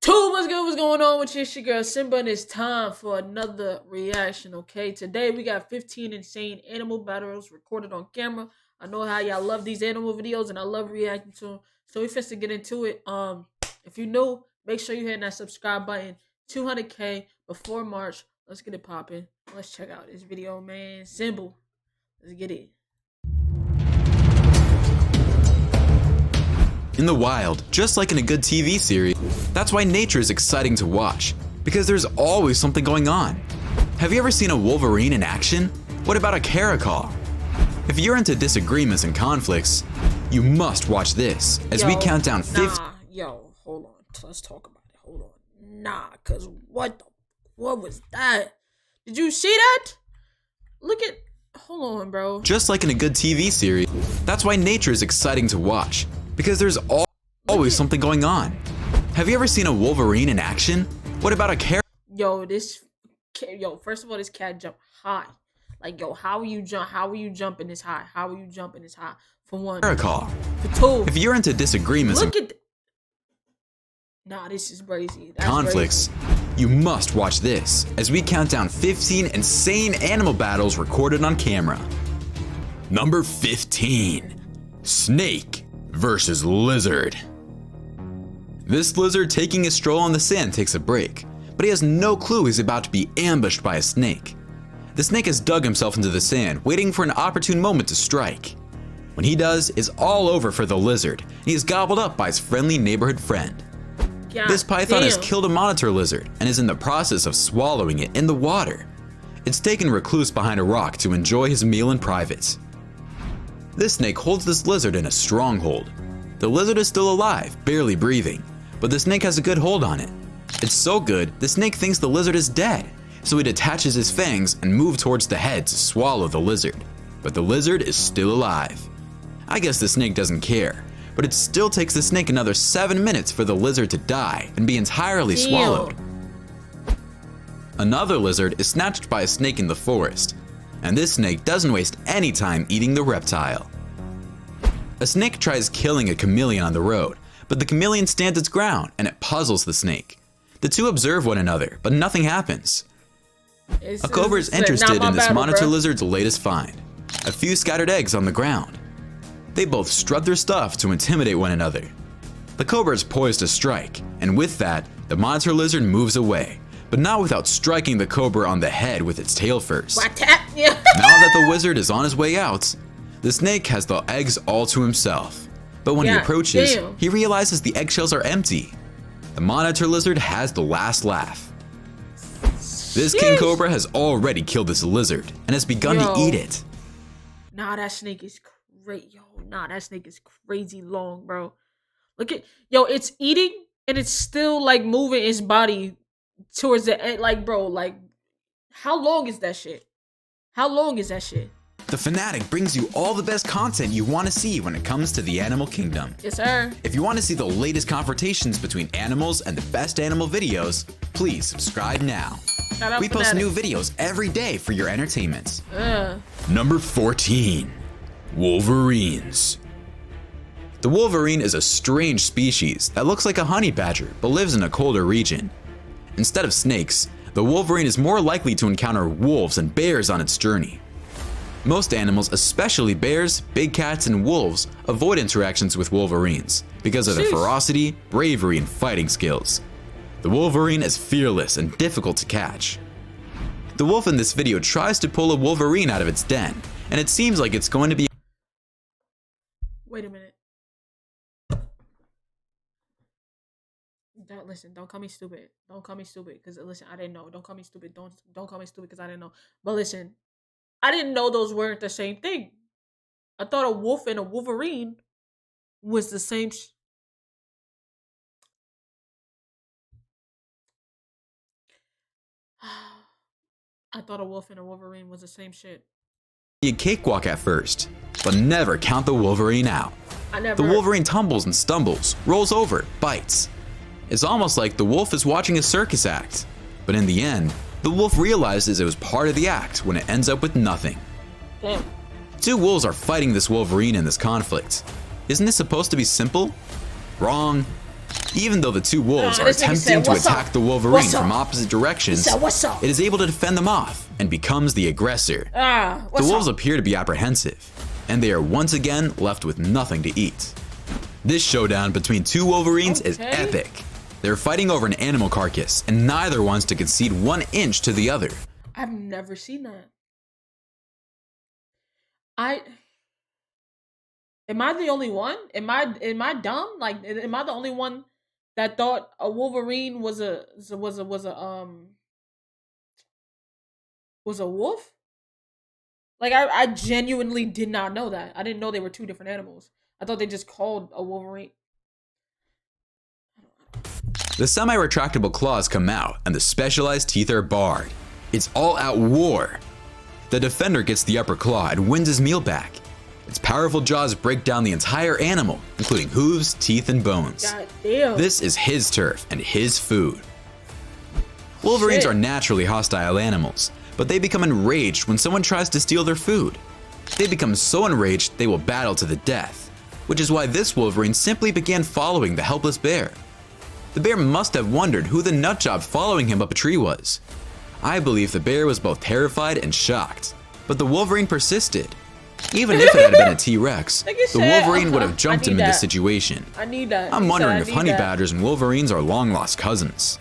What's good? What's going on with you? It's your girl Simba, and it's time for another reaction. Okay, today we got 15 insane animal battles recorded on camera. I know how y'all love these animal videos, and I love reacting to them. So we finna get into it. If you new, make sure you hit that subscribe button. 200K before March. Let's get it popping. Let's check out this video, man. Simba, let's get it. In the wild, just like in a good TV series, that's why nature is exciting to watch, because there's always something going on. Have you ever seen a Wolverine in action? What about a caracal? If you're into disagreements and conflicts, you must watch this as we count down 50. Hold on. Let's talk about it. Hold on. Cause what was that? Did you see that? Hold on, bro. Just like in a good TV series, that's why nature is exciting to watch, because there's always something going on. Have you ever seen a Wolverine in action? What about a caracal? First of all, this cat jumped high. Like, how are you jumping this high? How are you jumping this high? For one. Caracal. For two. If you're into disagreements this is crazy. conflicts, you must watch this as we count down 15 insane animal battles recorded on camera. Number 15. Snake versus lizard. This lizard taking a stroll on the sand takes a break, but he has no clue he's about to be ambushed by a snake. The snake has dug himself into the sand, waiting for an opportune moment to strike. When he does, it's all over for the lizard, and he is gobbled up by his friendly neighborhood friend. This python has killed a monitor lizard and is in the process of swallowing it in the water. It's taken recluse behind a rock to enjoy his meal in private. This snake holds this lizard in a stronghold. The lizard is still alive, barely breathing, but the snake has a good hold on it. It's so good, the snake thinks the lizard is dead, so he detaches his fangs and moves towards the head to swallow the lizard. But the lizard is still alive. I guess the snake doesn't care, but it still takes the snake another 7 minutes for the lizard to die and be entirely swallowed. Another lizard is snatched by a snake in the forest, and this snake doesn't waste any time eating the reptile. A snake tries killing a chameleon on the road, but the chameleon stands its ground and it puzzles the snake. The two observe one another, but nothing happens. A cobra is interested in this monitor lizard's latest find, a few scattered eggs on the ground. They both strut their stuff to intimidate one another. The cobra is poised to strike, and with that, the monitor lizard moves away, but not without striking the cobra on the head with its tail first. Now that the wizard is on his way out, the snake has the eggs all to himself. But when he approaches, he realizes the eggshells are empty. The monitor lizard has the last laugh. This king cobra has already killed this lizard and has begun to eat it. That snake is great, that snake is crazy long, bro. It's eating and it's still like moving its body towards the end. Like, bro, like, how long is that shit? The Fanatic brings you all the best content you want to see when it comes to the animal kingdom. Yes, sir. If you want to see the latest confrontations between animals and the best animal videos, please subscribe now. We post new videos every day for your entertainment. Number 14. Wolverines. The wolverine is a strange species that looks like a honey badger but lives in a colder region. Instead of snakes, the wolverine is more likely to encounter wolves and bears on its journey. Most animals, especially bears, big cats, and wolves, avoid interactions with wolverines because of their ferocity, bravery, and fighting skills. The wolverine is fearless and difficult to catch. The wolf in this video tries to pull a wolverine out of its den, and it seems like it's going to be. Wait a minute. Don't call me stupid. Because listen, I didn't know. Don't call me stupid. Don't call me stupid because I didn't know. But listen, I didn't know those weren't the same thing. I thought a wolf and a wolverine was the same. I thought a wolf and a wolverine was the same shit. A cakewalk at first, but never count the wolverine out. The wolverine tumbles and stumbles, rolls over, bites. It's almost like the wolf is watching a circus act, but in the end, the wolf realizes it was part of the act when it ends up with nothing. Damn. Two wolves are fighting this wolverine in this conflict. Isn't it supposed to be simple? Wrong. Even though the two wolves are this nigga attempting said, to "What's attack up? the Wolverine What's from up?" opposite directions, He said, "What's up?" it is able to defend them off and becomes the aggressor. Ah, The what's wolves up? appear to be apprehensive, and they are once again left with nothing to eat. This showdown between two Wolverines is Okay. epic. They're fighting over an animal carcass, and neither wants to concede 1 inch to the other. I've never seen that. Am I the only one? Am I dumb? Like, am I the only one that thought a Wolverine was a wolf? Like, I genuinely did not know that. I didn't know they were two different animals. I thought they just called a Wolverine. The semi-retractable claws come out, and the specialized teeth are barred. It's all-out war. The defender gets the upper claw and wins his meal back. Its powerful jaws break down the entire animal, including hooves, teeth, and bones. God damn. This is his turf and his food. Wolverines Shit. are naturally hostile animals, but they become enraged when someone tries to steal their food. They become so enraged they will battle to the death, which is why this Wolverine simply began following the helpless bear. The bear must have wondered who the nutjob following him up a tree was. I believe the bear was both terrified and shocked, but the Wolverine persisted. Even if it had been a T-Rex, Like the you said, Wolverine would have jumped I him need in this that. situation. I need that. I'm He wondering said, if "I need honey that." badgers and Wolverines are long-lost cousins.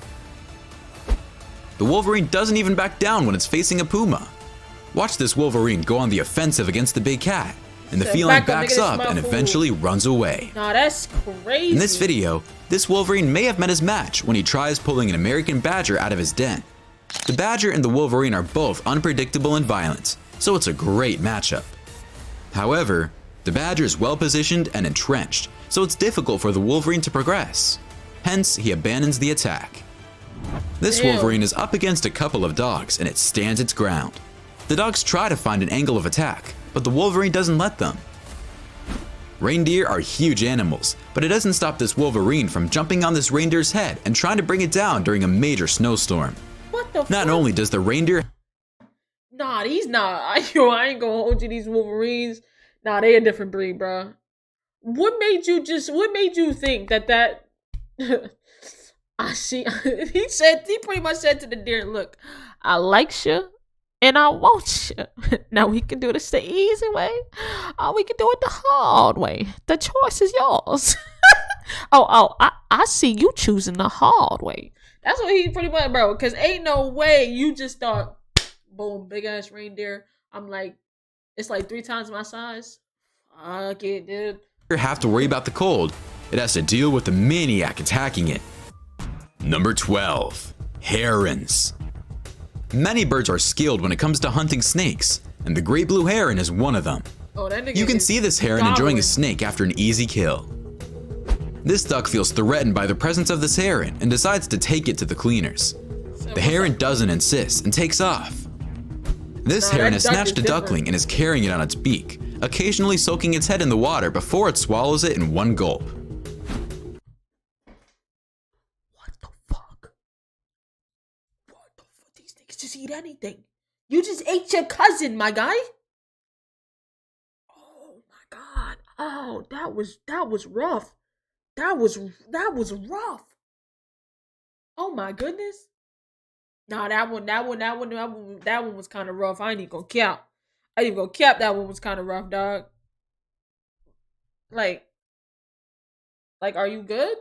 The Wolverine doesn't even back down when it's facing a puma. Watch this Wolverine go on the offensive against the big cat, and the Said, feline "Back up, nigga, backs this up my and food." eventually runs away. Nah, that's crazy. In this video, this Wolverine may have met his match when he tries pulling an American badger out of his den. The badger and the Wolverine are both unpredictable and violent, so it's a great matchup. However, the badger is well positioned and entrenched, so it's difficult for the Wolverine to progress. Hence, he abandons the attack. This Damn. Wolverine is up against a couple of dogs and it stands its ground. The dogs try to find an angle of attack, but the Wolverine doesn't let them. Reindeer are huge animals, but it doesn't stop this Wolverine from jumping on this reindeer's head and trying to bring it down during a major snowstorm. What the Not fuck? only does the reindeer Nah, these not. I ain't gonna hold you. These Wolverines. Nah, they a different breed, bro. What made you think that? I see. He pretty much said to the deer, "Look, I like you, and I want you. Now we can do this the easy way, or we can do it the hard way. The choice is yours." I see you choosing the hard way. That's what he pretty much, bro. Because ain't no way you just thought, boom, big ass reindeer. I'm like, it's like 3 times my size. Fuck it, dude. have to worry about the cold. It has to deal with the maniac attacking it. Number 12. Herons. Many birds are skilled when it comes to hunting snakes, and the great blue heron is one of them. Oh, that nigga You can is see this heron gobbling. enjoying a snake after an easy kill. This duck feels threatened by the presence of this heron and decides to take it to the cleaners. The heron doesn't insist and takes off. This Nah, heron that has duck snatched is a duckling different. and is carrying it on its beak, occasionally soaking its head in the water before it swallows it in one gulp. What the fuck? What the fuck? These niggas just eat anything. You just ate your cousin, my guy. Oh my god. Oh, that was rough. That was rough. Oh my goodness. Nah, that one was kind of rough. I ain't even gonna cap. That one was kind of rough, dog. Like, are you good?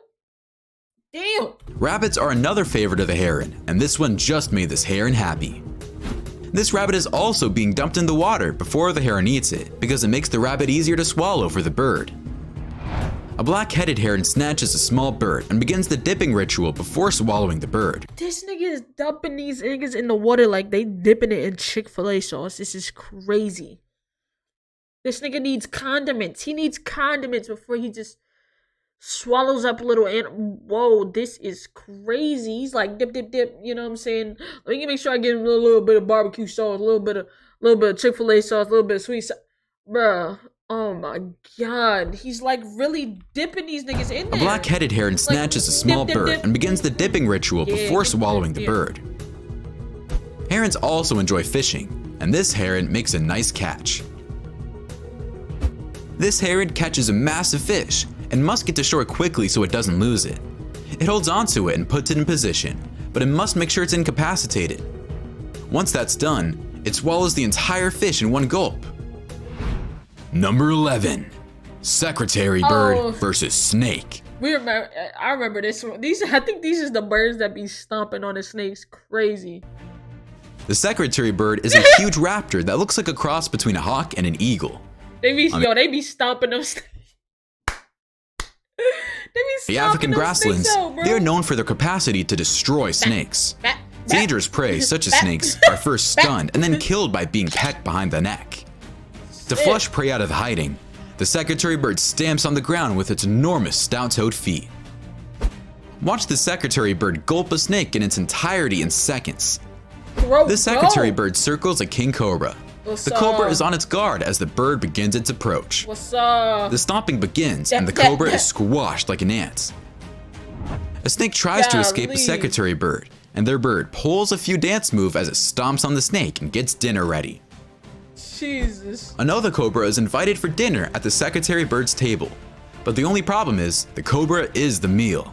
Damn. Rabbits are another favorite of the heron, and this one just made this heron happy. This rabbit is also being dumped in the water before the heron eats it, because it makes the rabbit easier to swallow for the bird. A black-headed heron snatches a small bird and begins the dipping ritual before swallowing the bird. This nigga is dumping these niggas in the water like they dipping it in Chick-fil-A sauce. This is crazy. This nigga needs condiments. He needs condiments before he just swallows up a little whoa, this is crazy. He's like dip, you know what I'm saying? Let me make sure I get him a little bit of barbecue sauce, a little bit of Chick-fil-A sauce, a little bit of sweet sauce. Bruh. Oh my god. He's like really dipping these niggas in there. A black-headed heron snatches a small dip, bird dip. and begins the dipping ritual Yeah, before dip, swallowing the dip. bird. Herons also enjoy fishing, and this heron makes a nice catch. This heron catches a massive fish and must get to shore quickly so it doesn't lose it. It holds onto it and puts it in position, but it must make sure it's incapacitated. Once that's done, it swallows the entire fish in one gulp. Number 11. Secretary bird versus snake. I remember this one. I think these is the birds that be stomping on the snakes. Crazy. The secretary bird is a huge raptor that looks like a cross between a hawk and an eagle. They be stomping them snakes. The African grasslands, they are known for their capacity to destroy snakes. Dangerous prey, such as snakes, are first stunned and then killed by being pecked behind the neck. To flush prey out of hiding, the secretary bird stamps on the ground with its enormous stout-toed feet. Watch the secretary bird gulp a snake in its entirety in seconds. The secretary bird circles a king cobra. The cobra is on its guard as the bird begins its approach. The stomping begins and the cobra is squashed like an ant. A snake tries to escape a secretary bird, and their bird pulls a few dance moves as it stomps on the snake and gets dinner ready. Jesus. Another cobra is invited for dinner at the secretary bird's table, but the only problem is the cobra is the meal.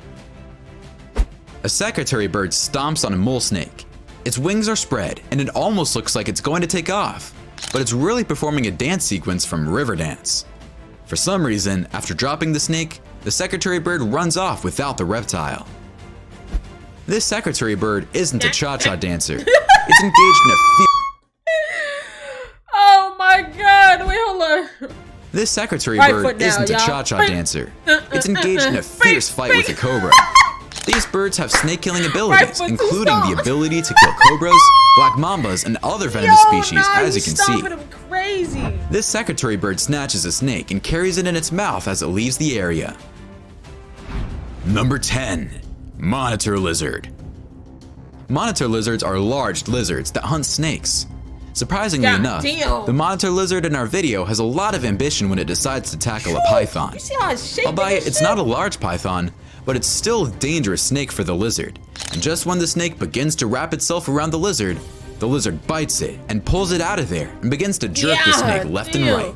A secretary bird stomps on a mole snake. Its wings are spread and it almost looks like it's going to take off, but it's really performing a dance sequence from Riverdance. For some reason, after dropping the snake, the secretary bird runs off without the reptile. This secretary bird isn't a cha-cha dancer. It's engaged in a Oh my god, wait, hold on. This secretary bird isn't a cha-cha dancer. It's engaged in a fierce fight with a cobra. These birds have snake-killing abilities, including the ability to kill cobras, black mambas, and other venomous species, as you can see. This secretary bird snatches a snake and carries it in its mouth as it leaves the area. Number 10. Monitor lizard. Monitor lizards are large lizards that hunt snakes. Surprisingly enough, the monitor lizard in our video has a lot of ambition when it decides to tackle a python. Albeit it's not a large python, but it's still a dangerous snake for the lizard. And just when the snake begins to wrap itself around the lizard bites it and pulls it out of there and begins to jerk the snake left and right.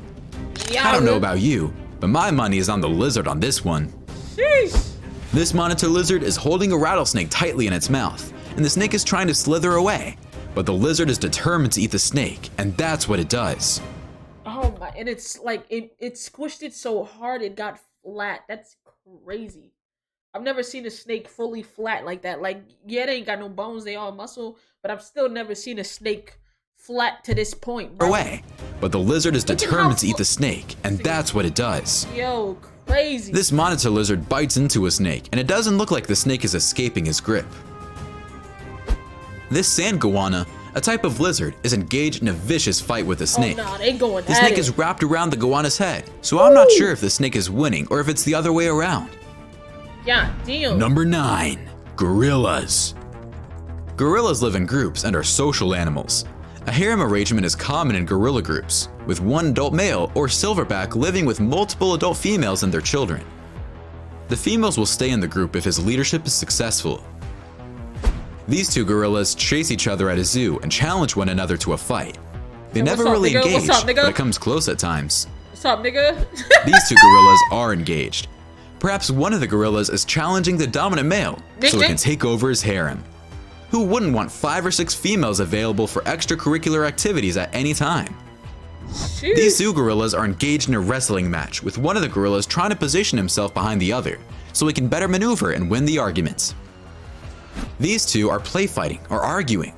I don't know about you, but my money is on the lizard on this one. This monitor lizard is holding a rattlesnake tightly in its mouth, and the snake is trying to slither away. But the lizard is determined to eat the snake, and that's what it does. Oh my, and it's like, it squished it so hard it got flat. That's crazy. I've never seen a snake fully flat like that. Like, yeah, they ain't got no bones, they all muscle, but I've still never seen a snake flat to this point, bro. Away. But the lizard is determined to eat the snake, and that's what it does. Yo, crazy. This monitor lizard bites into a snake, and it doesn't look like the snake is escaping his grip. This sand goanna, a type of lizard, is engaged in a vicious fight with a snake. Oh, nah, they going the snake is wrapped around the goanna's head, so I'm not sure if the snake is winning or if it's the other way around. Yeah, damn. Number 9. Gorillas. Gorillas live in groups and are social animals. A harem arrangement is common in gorilla groups, with one adult male or silverback living with multiple adult females and their children. The females will stay in the group if his leadership is successful. These two gorillas chase each other at a zoo and challenge one another to a fight. They never really engage, but it comes close at times. What's up, nigga? These two gorillas are engaged. Perhaps one of the gorillas is challenging the dominant male so it can take over his harem. Who wouldn't want 5 or 6 females available for extracurricular activities at any time? Jeez. These two gorillas are engaged in a wrestling match, with one of the gorillas trying to position himself behind the other so he can better maneuver and win the argument. These two are play fighting or arguing.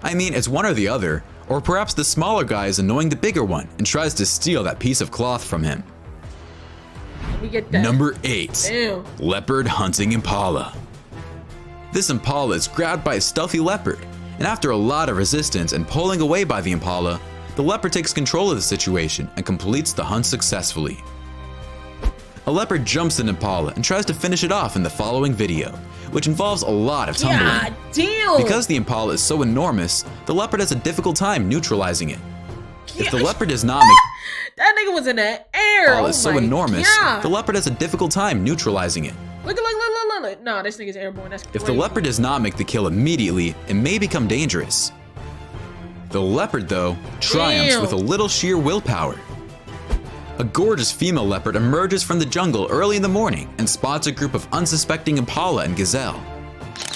I mean, it's one or the other, or perhaps the smaller guy is annoying the bigger one and tries to steal that piece of cloth from him. We get that. Number 8. Damn. Leopard hunting Impala. This Impala is grabbed by a stealthy leopard, and after a lot of resistance and pulling away by the Impala, the leopard takes control of the situation and completes the hunt successfully. A leopard jumps an Impala and tries to finish it off in the following video, which involves a lot of tumbling. God damn. Because the Impala is so enormous, the leopard has a difficult time neutralizing it. If the leopard does not make that nigga was in the air. Impala is so enormous, the leopard has a difficult time neutralizing it. Look. Nah, this nigga's airborne. That's crazy. If the leopard does not make the kill immediately, it may become dangerous. The leopard, though, triumphs with a little sheer willpower. A gorgeous female leopard emerges from the jungle early in the morning and spots a group of unsuspecting impala and gazelle.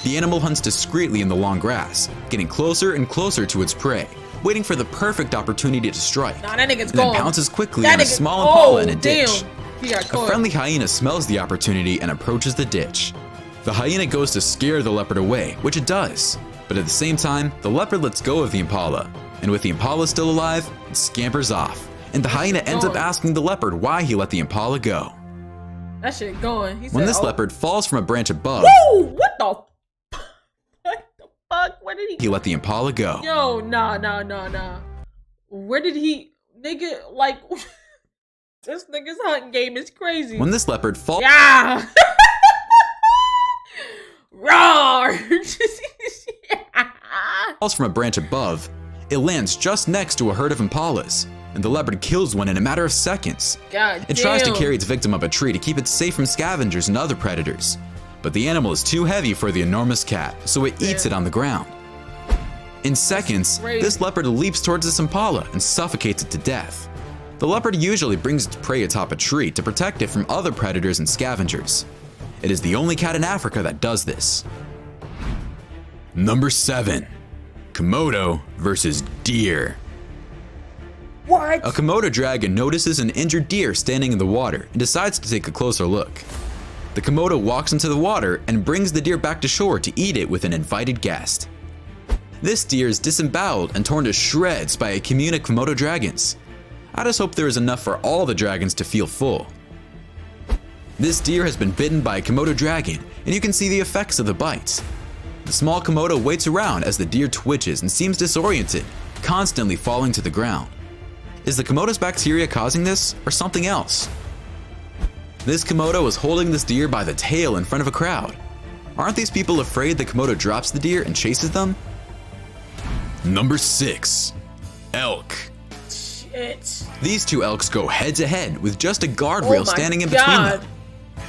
The animal hunts discreetly in the long grass, getting closer and closer to its prey, waiting for the perfect opportunity to strike. Nah, that nigga's and then gone. pounces quickly That on a nigga- small impala in a damn. ditch. He got A caught. friendly hyena smells the opportunity and approaches the ditch. The hyena goes to scare the leopard away, which it does. But at the same time, the leopard lets go of the impala. And with the impala still alive, it scampers off. And the hyena ends up asking the leopard why he let the impala go. That shit going. He When said, this leopard falls from a branch above, woo! What the fuck? Where did he let the impala go. Yo, nah. Where did he, nigga, like, this nigga's hunting game is crazy. When this leopard falls Yeah! Roar! from a branch above, it lands just next to a herd of impalas, and the leopard kills one in a matter of seconds. God It tries to damn. carry its victim up a tree to keep it safe from scavengers and other predators, but the animal is too heavy for the enormous cat, so it eats it on the ground. In seconds, crazy. this leopard leaps towards this impala and suffocates it to death. The leopard usually brings its prey atop a tree to protect it from other predators and scavengers. It is the only cat in Africa that does this. Number 7. Komodo versus deer. What? A Komodo dragon notices an injured deer standing in the water and decides to take a closer look. The Komodo walks into the water and brings the deer back to shore to eat it with an invited guest. This deer is disemboweled and torn to shreds by a commune of Komodo dragons. I just hope there is enough for all the dragons to feel full. This deer has been bitten by a Komodo dragon, and you can see the effects of the bites. The small Komodo waits around as the deer twitches and seems disoriented, constantly falling to the ground. Is the Komodo's bacteria causing this, or something else? This Komodo is holding this deer by the tail in front of a crowd. Aren't these people afraid the Komodo drops the deer and chases them? Number 6. Elk. Shit. These two elks go head to head with just a guardrail Oh my standing in between God. them.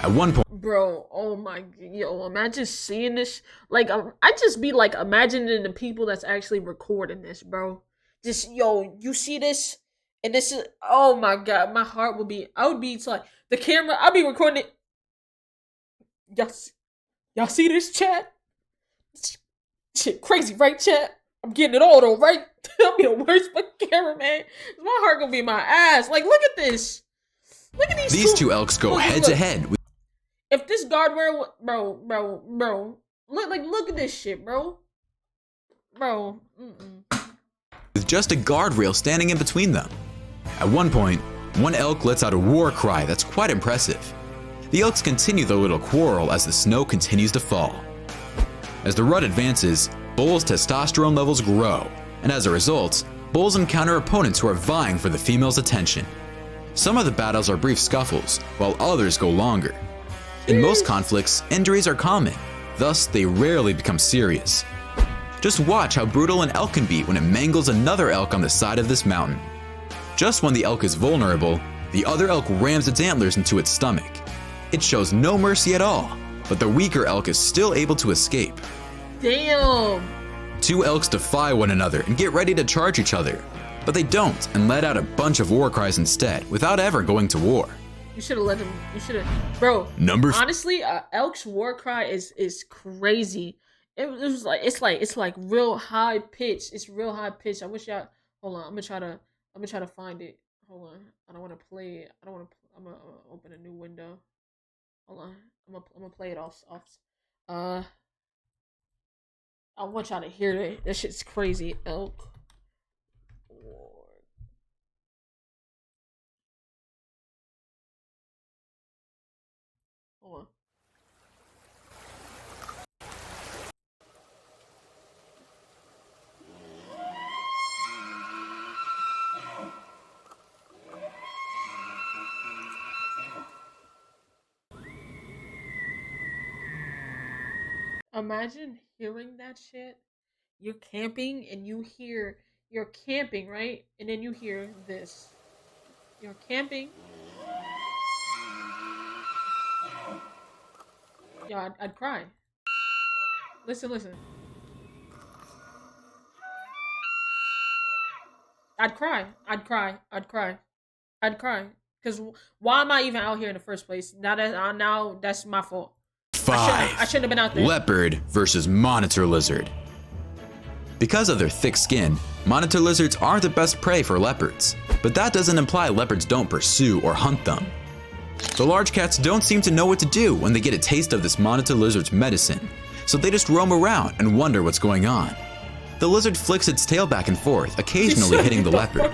At one point, Bro, oh my, yo, imagine seeing this. Like, I just be like imagining the people that's actually recording this, bro. Just, yo, you see this? And this is, oh my God, my heart would be, I would be, it's like, the camera, I'll be recording it. Y'all see this, chat? Shit, crazy, right, chat? I'm getting it all though, right? I'll be the worst fucking cameraman. My heart gonna be in my ass. Like, look at this. Look at these two elks go Look, head look. to head with If this guardrail, bro, look at this shit, bro. just a guardrail standing in between them. At one point, one elk lets out a war cry that's quite impressive. The elks continue their little quarrel as the snow continues to fall. As the rut advances, bulls' testosterone levels grow, and as a result, bulls encounter opponents who are vying for the female's attention. Some of the battles are brief scuffles, while others go longer. In most conflicts, injuries are common, thus they rarely become serious. Just watch how brutal an elk can be when it mangles another elk on the side of this mountain. Just when the elk is vulnerable, the other elk rams its antlers into its stomach. It shows no mercy at all, but the weaker elk is still able to escape. Damn. Two elks defy one another and get ready to charge each other, but they don't and let out a bunch of war cries instead without ever going to war. You should have let him. You should have, bro. Honestly, elk's war cry is crazy. It was like it's like real high pitch. It's real high pitch. I wish y'all. Hold on, I'm gonna try to find it. Hold on, I don't want to play it. I'm gonna open a new window. Hold on, I'm gonna play it off. I want y'all to hear it. That shit's crazy. Elk war. Hold on. Imagine hearing that shit. You're camping and you're camping, right? And then you hear this. You're camping. Yo, I'd cry. Listen. I'd cry. Because why am I even out here in the first place? Now that's my fault. 5. I shouldn't have been out there. Leopard versus monitor lizard. Because of their thick skin, monitor lizards are the best prey for leopards, but that doesn't imply leopards don't pursue or hunt them. The large cats don't seem to know what to do when they get a taste of this monitor lizard's medicine, so they just roam around and wonder what's going on. The lizard flicks its tail back and forth, occasionally hitting the leopard.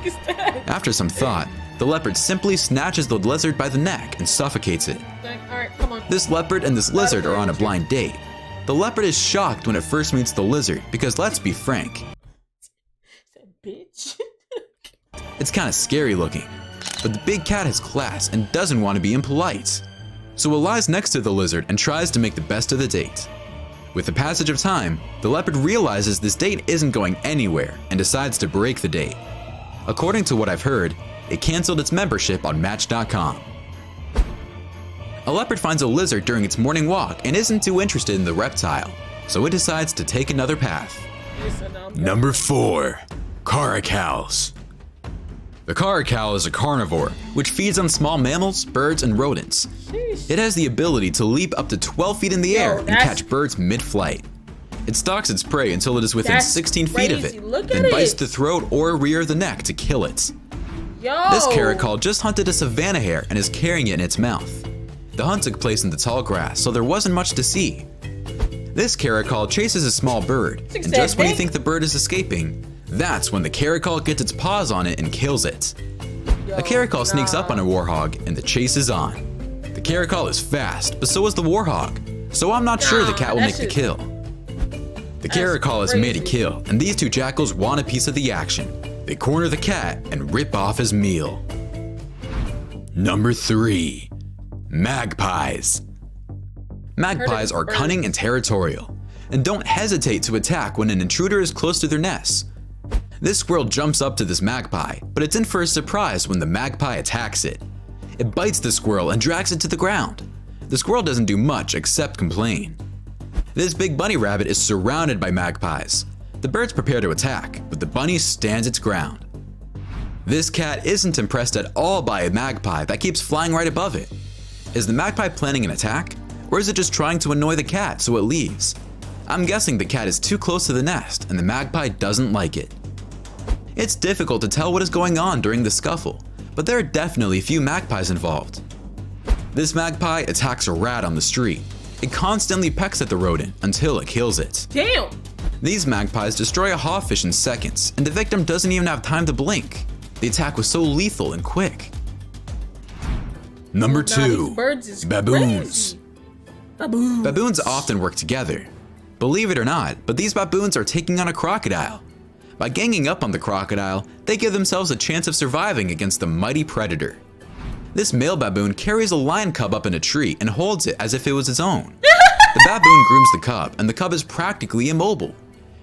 After some thought, the leopard simply snatches the lizard by the neck and suffocates it. Alright, come on. This leopard and this lizard are on a blind date. The leopard is shocked when it first meets the lizard because, let's be frank, Bitch. it's kind of scary looking. But the big cat has class and doesn't want to be impolite. So it lies next to the lizard and tries to make the best of the date. With the passage of time, the leopard realizes this date isn't going anywhere and decides to break the date. According to what I've heard, it canceled its membership on Match.com. A leopard finds a lizard during its morning walk and isn't too interested in the reptile, so it decides to take another path. Number 4. Caracals. The caracal is a carnivore, which feeds on small mammals, birds, and rodents. It has the ability to leap up to 12 feet in the air and catch birds mid-flight. It stalks its prey until it is within 16 feet of it, then bites the throat or rear of the neck to kill it. This caracal just hunted a savanna hare and is carrying it in its mouth. The hunt took place in the tall grass, so there wasn't much to see. This caracal chases a small bird, and just when you think the bird is escaping, that's when the caracal gets its paws on it and kills it. A caracal sneaks up on a warhog, and the chase is on. The caracal is fast, but so is the warhog, so I'm not sure the cat will make the kill. The caracal has made a kill, and these two jackals want a piece of the action. They corner the cat and rip off his meal. Number 3. Magpies. Magpies are cunning and territorial, and don't hesitate to attack when an intruder is close to their nests. This squirrel jumps up to this magpie, but it's in for a surprise when the magpie attacks it. It bites the squirrel and drags it to the ground. The squirrel doesn't do much except complain. This big bunny rabbit is surrounded by magpies. The birds prepare to attack, but the bunny stands its ground. This cat isn't impressed at all by a magpie that keeps flying right above it. Is the magpie planning an attack, or is it just trying to annoy the cat so it leaves? I'm guessing the cat is too close to the nest and the magpie doesn't like it. It's difficult to tell what is going on during the scuffle, but there are definitely a few magpies involved. This magpie attacks a rat on the street. It constantly pecks at the rodent until it kills it. Damn! These magpies destroy a hawfish in seconds, and the victim doesn't even have time to blink. The attack was so lethal and quick. Number 2. Baboons. Baboons often work together. Believe it or not, but these baboons are taking on a crocodile. By ganging up on the crocodile, they give themselves a chance of surviving against the mighty predator. This male baboon carries a lion cub up in a tree and holds it as if it was his own. The baboon grooms the cub, and the cub is practically immobile.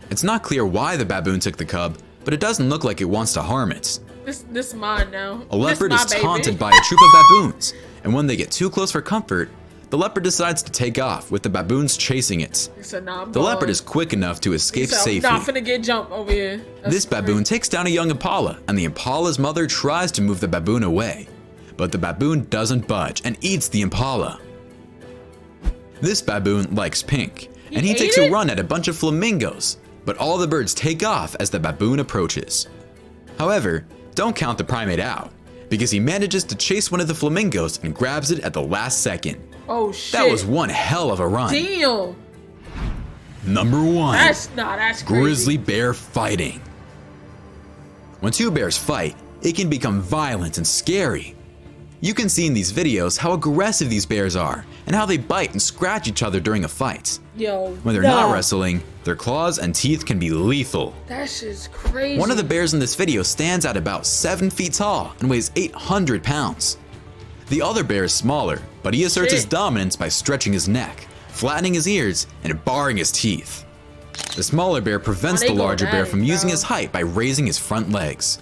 It's not clear why the baboon took the cub, but it doesn't look like it wants to harm it. This is mine now. A leopard is taunted by a troop of baboons, and when they get too close for comfort, the leopard decides to take off with the baboons chasing it. The leopard is quick enough to escape safely. I'm not finna get jumped over here. This baboon takes down a young Impala, and the Impala's mother tries to move the baboon away. But the baboon doesn't budge and eats the Impala. This baboon likes pink, and he takes a run at a bunch of flamingos, but all the birds take off as the baboon approaches. However, don't count the primate out, because he manages to chase one of the flamingos and grabs it at the last second. Oh shit. That was one hell of a run. Damn. Number 1. That's crazy. Grizzly bear fighting. When two bears fight, it can become violent and scary. You can see in these videos how aggressive these bears are and how they bite and scratch each other during a fight. When they're not wrestling, their claws and teeth can be lethal. That's just crazy. One of the bears in this video stands at about 7 feet tall and weighs 800 pounds. The other bear is smaller, but he asserts his dominance by stretching his neck, flattening his ears, and baring his teeth. The smaller bear prevents the larger bear from using his height by raising his front legs.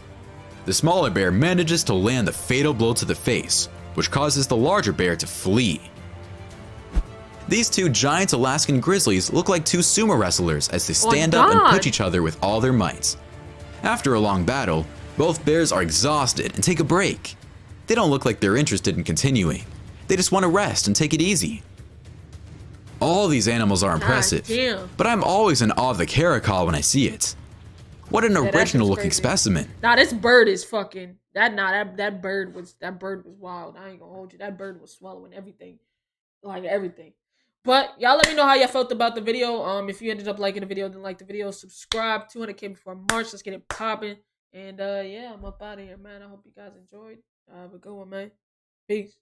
The smaller bear manages to land the fatal blow to the face, which causes the larger bear to flee. These two giant Alaskan grizzlies look like two sumo wrestlers as they stand up and punch each other with all their might. After a long battle, both bears are exhausted and take a break. They don't look like they're interested in continuing. They just want to rest and take it easy. All these animals are impressive, damn. but I'm always in awe of the caracal when I see it. What an original looking specimen. Nah, this bird is fucking that bird was wild. I ain't gonna hold you. That bird was swallowing everything. Like everything. But y'all let me know how y'all felt about the video. If you ended up liking the video, then like the video, subscribe. 200K before March. Let's get it popping. And yeah, I'm up out of here, man. I hope you guys enjoyed. Have a good one, man. Peace.